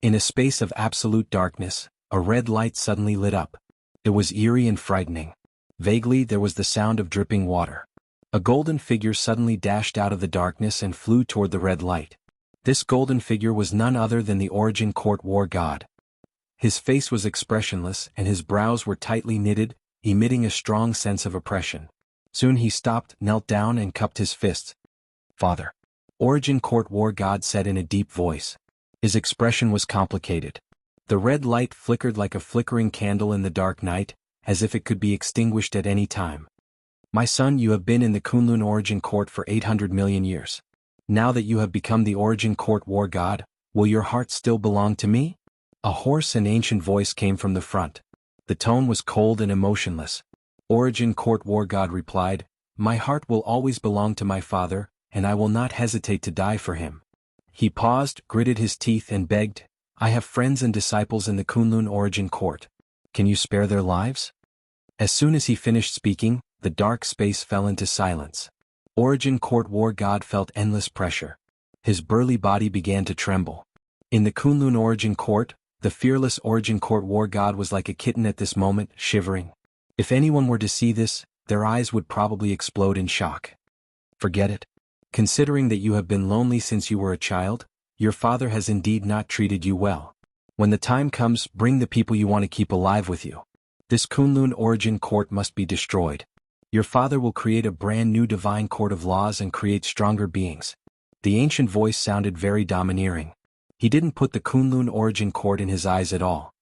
In a space of absolute darkness, a red light suddenly lit up. It was eerie and frightening. Vaguely there was the sound of dripping water. A golden figure suddenly dashed out of the darkness and flew toward the red light. This golden figure was none other than the Origin Court War God. His face was expressionless and his brows were tightly knitted, emitting a strong sense of oppression. Soon he stopped, knelt down and cupped his fists. "Father," Origin Court War God said in a deep voice. His expression was complicated. The red light flickered like a flickering candle in the dark night, as if it could be extinguished at any time. "My son, you have been in the Kunlun Origin Court for 800 million years. Now that you have become the Origin Court War God, will your heart still belong to me?" A hoarse and ancient voice came from the front. The tone was cold and emotionless. Origin Court War God replied, "My heart will always belong to my father, and I will not hesitate to die for him." He paused, gritted his teeth and begged, "I have friends and disciples in the Kunlun Origin Court. Can you spare their lives?" As soon as he finished speaking, the dark space fell into silence. Origin Court War God felt endless pressure. His burly body began to tremble. In the Kunlun Origin Court, the fearless Origin Court War God was like a kitten at this moment, shivering. If anyone were to see this, their eyes would probably explode in shock. "Forget it. Considering that you have been lonely since you were a child, your father has indeed not treated you well. When the time comes, bring the people you want to keep alive with you. This Kunlun Origin Court must be destroyed. Your father will create a brand new divine court of laws and create stronger beings." The ancient voice sounded very domineering. He didn't put the Kunlun Origin Court in his eyes at all.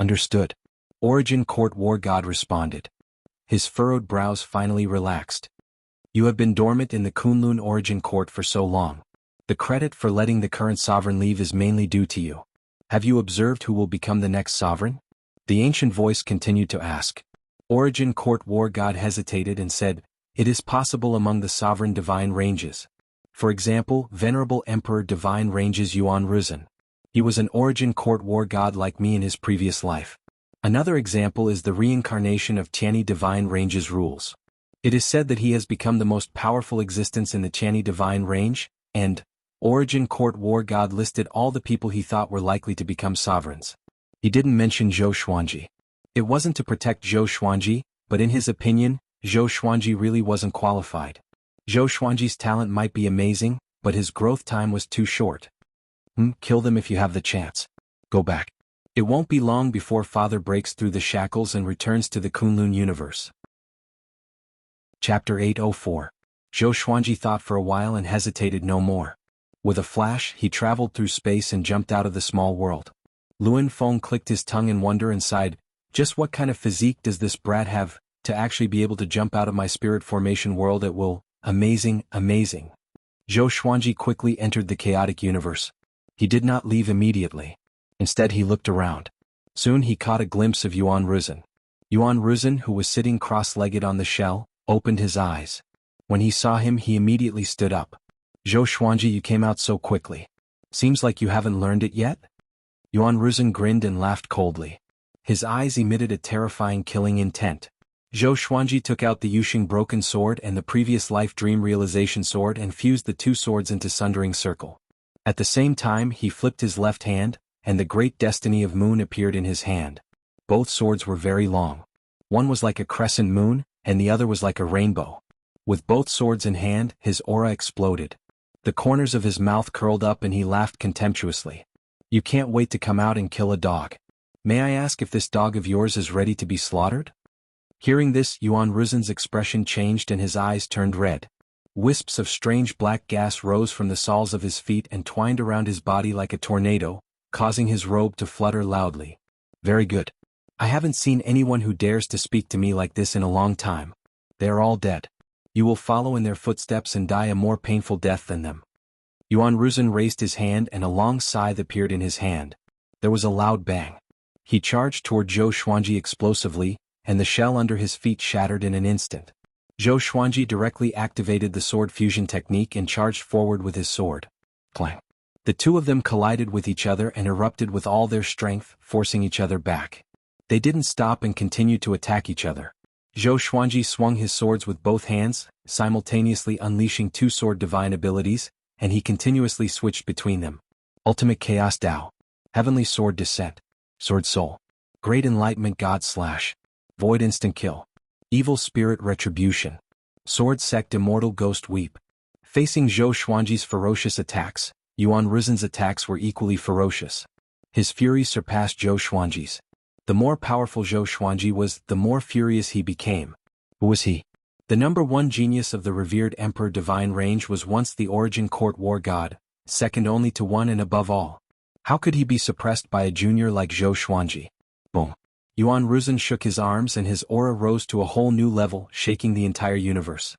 "Understood," Origin Court War God responded. His furrowed brows finally relaxed. "You have been dormant in the Kunlun Origin Court for so long. The credit for letting the current sovereign leave is mainly due to you. Have you observed who will become the next sovereign?" The ancient voice continued to ask. Origin Court War God hesitated and said, "It is possible among the sovereign divine ranges. For example, Venerable Emperor Divine Ranges Yuan Ruzhen. He was an Origin Court War God like me in his previous life. Another example is the reincarnation of Tianyi Divine Range's rules. It is said that he has become the most powerful existence in the Tianyi Divine Range, and Origin Court War God listed all the people he thought were likely to become sovereigns. He didn't mention Zhou Xuanji. It wasn't to protect Zhou Xuanji, but in his opinion, Zhou Xuanji really wasn't qualified. Zhou Xuanji's talent might be amazing, but his growth time was too short. Kill them if you have the chance. Go back. It won't be long before Father breaks through the shackles and returns to the Kunlun universe. Chapter 804. Zhou Xuanji thought for a while and hesitated no more. With a flash, he traveled through space and jumped out of the small world. Luan Feng clicked his tongue in wonder and sighed, "Just what kind of physique does this brat have, to actually be able to jump out of my spirit formation world at will? Amazing, amazing." Zhou Xuanji quickly entered the chaotic universe. He did not leave immediately. Instead he looked around. Soon he caught a glimpse of Yuan Ruzhen. Yuan Ruzhen, who was sitting cross-legged on the shell, opened his eyes. When he saw him he immediately stood up. "Zhou Xuanji, you came out so quickly. Seems like you haven't learned it yet?" Yuan Ruzhen grinned and laughed coldly. His eyes emitted a terrifying killing intent. Zhou Xuanji took out the Yuxing broken sword and the previous life dream realization sword and fused the two swords into sundering circle. At the same time he flipped his left hand, and the great destiny of moon appeared in his hand. Both swords were very long. One was like a crescent moon, and the other was like a rainbow. With both swords in hand, his aura exploded. The corners of his mouth curled up and he laughed contemptuously. "You can't wait to come out and kill a dog. May I ask if this dog of yours is ready to be slaughtered?" Hearing this, Yuan Ruzhen's expression changed and his eyes turned red. Wisps of strange black gas rose from the soles of his feet and twined around his body like a tornado, causing his robe to flutter loudly. "Very good. I haven't seen anyone who dares to speak to me like this in a long time. They are all dead. You will follow in their footsteps and die a more painful death than them." Yuan Ruzhen raised his hand and a long scythe appeared in his hand. There was a loud bang. He charged toward Zhou Xuanji explosively, and the shell under his feet shattered in an instant. Zhou Xuanji directly activated the sword fusion technique and charged forward with his sword. Clang. The two of them collided with each other and erupted with all their strength, forcing each other back. They didn't stop and continued to attack each other. Zhou Xuanji swung his swords with both hands, simultaneously unleashing two sword divine abilities, and he continuously switched between them. Ultimate Chaos Dao. Heavenly Sword Descent. Sword Soul. Great Enlightenment God Slash. Void Instant Kill. Evil Spirit Retribution. Sword Sect Immortal Ghost Weep. Facing Zhou Xuanji's ferocious attacks, Yuan Ruzin's attacks were equally ferocious. His fury surpassed Zhou Xuanji's. The more powerful Zhou Xuanji was, the more furious he became. Who was he? The number one genius of the revered Emperor Divine Range was once the Origin Court War God, second only to one and above all. How could he be suppressed by a junior like Zhou Xuanji? Boom. Yuan Ruzin shook his arms and his aura rose to a whole new level, shaking the entire universe.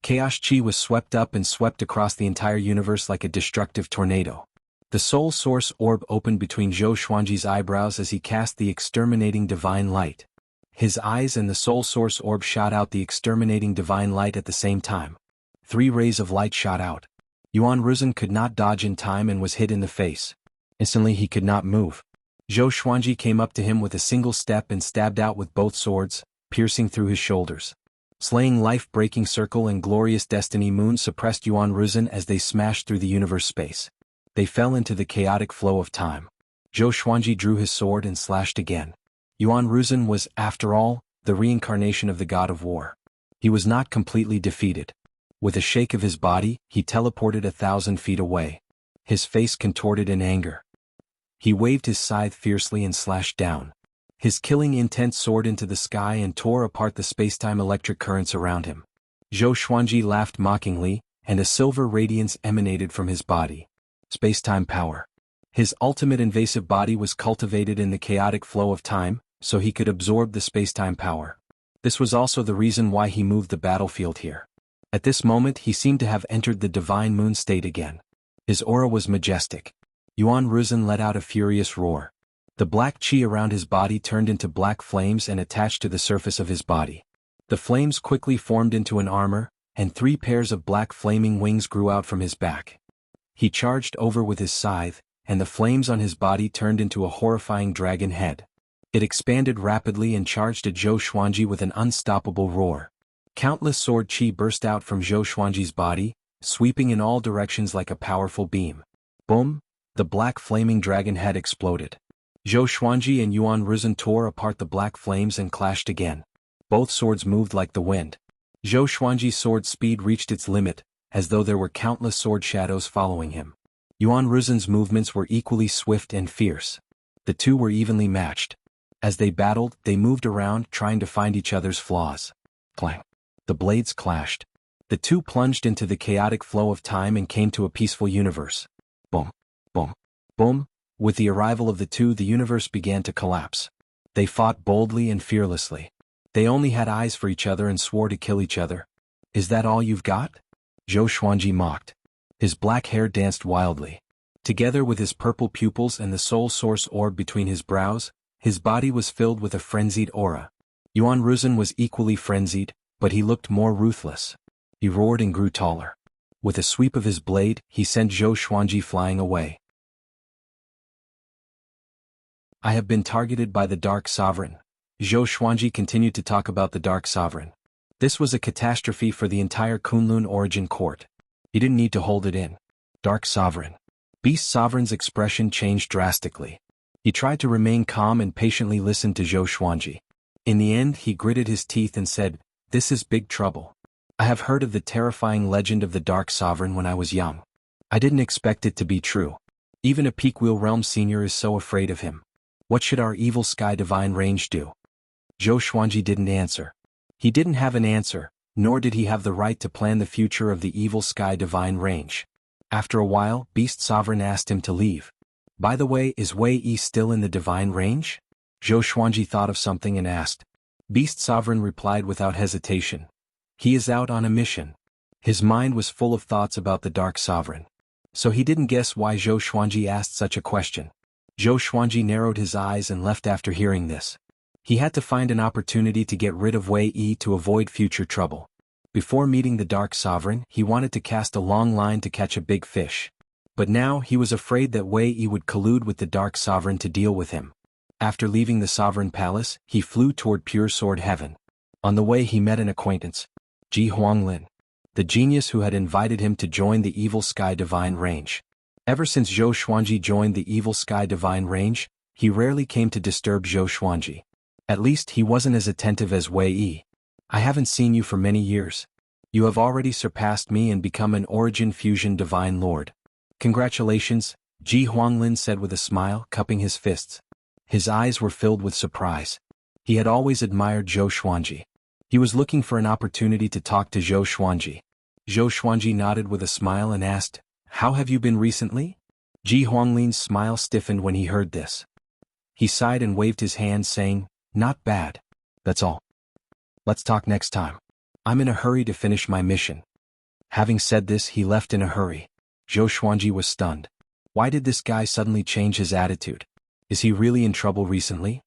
Chaos Chi was swept up and swept across the entire universe like a destructive tornado. The Soul Source Orb opened between Zhou Xuanji's eyebrows as he cast the exterminating divine light. His eyes and the Soul Source Orb shot out the exterminating divine light at the same time. 3 rays of light shot out. Yuan Ruzin could not dodge in time and was hit in the face. Instantly he could not move. Zhou Xuanji came up to him with a single step and stabbed out with both swords, piercing through his shoulders. Slaying Life-Breaking Circle and Glorious Destiny Moon suppressed Yuan Ruzin as they smashed through the universe space. They fell into the chaotic flow of time. Zhou Xuanji drew his sword and slashed again. Yuan Ruzin was, after all, the reincarnation of the god of war. He was not completely defeated. With a shake of his body, he teleported 1,000 feet away. His face contorted in anger. He waved his scythe fiercely and slashed down. His killing intent soared into the sky and tore apart the spacetime electric currents around him. Zhou Xuanji laughed mockingly, and a silver radiance emanated from his body. Spacetime power. His ultimate invasive body was cultivated in the chaotic flow of time, so he could absorb the spacetime power. This was also the reason why he moved the battlefield here. At this moment he seemed to have entered the divine moon state again. His aura was majestic. Yuan Ruzin let out a furious roar. The black chi around his body turned into black flames and attached to the surface of his body. The flames quickly formed into an armor, and 3 pairs of black flaming wings grew out from his back. He charged over with his scythe, and the flames on his body turned into a horrifying dragon head. It expanded rapidly and charged at Zhou Xuanji with an unstoppable roar. Countless sword chi burst out from Zhou Xuanji's body, sweeping in all directions like a powerful beam. Boom! The black flaming dragon head exploded. Zhou Xuanji and Yuan Ruzin tore apart the black flames and clashed again. Both swords moved like the wind. Zhou Xuanji's sword speed reached its limit, as though there were countless sword shadows following him. Yuan Ruzin's movements were equally swift and fierce. The two were evenly matched. As they battled, they moved around, trying to find each other's flaws. Clang! The blades clashed. The two plunged into the chaotic flow of time and came to a peaceful universe. Boom! Boom! Boom! With the arrival of the two, the universe began to collapse. They fought boldly and fearlessly. They only had eyes for each other and swore to kill each other. Is that all you've got? Zhou Xuanji mocked. His black hair danced wildly. Together with his purple pupils and the soul source orb between his brows, his body was filled with a frenzied aura. Yuan Ruzin was equally frenzied, but he looked more ruthless. He roared and grew taller. With a sweep of his blade, he sent Zhou Xuanji flying away. I have been targeted by the Dark Sovereign. Zhou Xuanji continued to talk about the Dark Sovereign. This was a catastrophe for the entire Kunlun Origin Court. He didn't need to hold it in. Dark Sovereign. Beast Sovereign's expression changed drastically. He tried to remain calm and patiently listened to Zhou Xuanji. In the end, he gritted his teeth and said, "This is big trouble. I have heard of the terrifying legend of the Dark Sovereign when I was young. I didn't expect it to be true. Even a Peakwheel Realm Senior is so afraid of him. What should our evil Sky Divine Range do?" Zhou Xuanji didn't answer. He didn't have an answer, nor did he have the right to plan the future of the evil Sky Divine Range. After a while, Beast Sovereign asked him to leave. "By the way, is Wei Yi still in the Divine Range?" Zhou Xuanji thought of something and asked. Beast Sovereign replied without hesitation. "He is out on a mission." His mind was full of thoughts about the Dark Sovereign. So he didn't guess why Zhou Xuanji asked such a question. Zhou Xuanji narrowed his eyes and left after hearing this. He had to find an opportunity to get rid of Wei Yi to avoid future trouble. Before meeting the Dark Sovereign, he wanted to cast a long line to catch a big fish. But now he was afraid that Wei Yi would collude with the Dark Sovereign to deal with him. After leaving the Sovereign Palace, he flew toward Pure Sword Heaven. On the way he met an acquaintance, Ji Huanglin, the genius who had invited him to join the Evil Sky Divine Range. Ever since Zhou Xuanji joined the Evil Sky Divine Range, he rarely came to disturb Zhou Xuanji. At least he wasn't as attentive as Wei Yi. I haven't seen you for many years. You have already surpassed me and become an Origin Fusion Divine Lord. Congratulations, Ji Huanglin said with a smile, cupping his fists. His eyes were filled with surprise. He had always admired Zhou Xuanji. He was looking for an opportunity to talk to Zhou Xuanji. Zhou Xuanji nodded with a smile and asked, "How have you been recently?" Ji Huanglin's smile stiffened when he heard this. He sighed and waved his hand saying, "Not bad. That's all. Let's talk next time. I'm in a hurry to finish my mission." Having said this, he left in a hurry. Zhou Xuanji was stunned. Why did this guy suddenly change his attitude? Is he really in trouble recently?